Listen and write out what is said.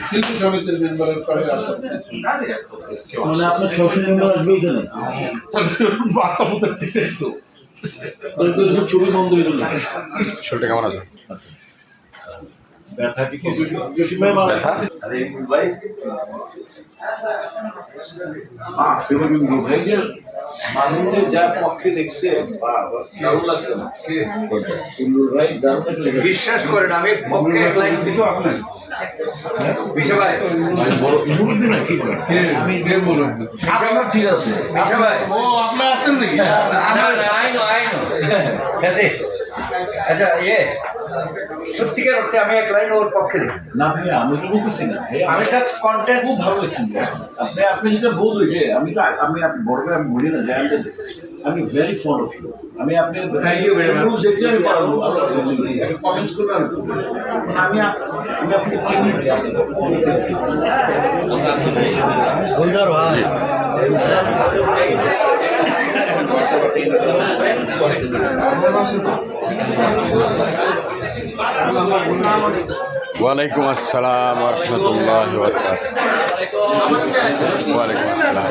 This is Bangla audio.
শিল্পী সমিতির মেম্বারের সবাই আসেন। মানে আপনার 600 মেম্বার আসবে এখানে? বাতাবতের টিকিট তো ছবি বন্ধ হয়ে গেল। শরীরটা কেমন আছে? জসিম ভাই মারা ব্যথা? আরে ভাই মানুষের যা পক্ষে দেখছে দারুণ লাগছে না? ভাই দারুণ লাগছে। বিশ্বাস করেন আমি পক্ষে এক লাইন কিন্তু আপনার বিশা ভাই মুরব্বী না কি করেন? আমি দেবো না। আপনার ঠিক আছে। বিশা ভাই ও আপনার আছেন নাকি? না না আইনো আচ্ছা সত্যিকার অর্থে আমি এক লাইন ওর পক্ষে দেখি না ভাই আমি তো বলতেছি না ভাই, আমি জাস্ট কন্টেন্ট খুব ভালো হয়েছেন আপনি যেটা বললেন যে আমি বড় করে আমি বলি না যে আমি ভেরি ফন্ড অফ ইউ। আমি আপনি Thank you very much. দেখতে আমি পারবো কমেন্টস করলে আমি আপনাকে চিনি যে আপনি ওয়ালাইকুম আসসালাম রহমতুল্লাহ ওয়ালাইকুম আসসালাম।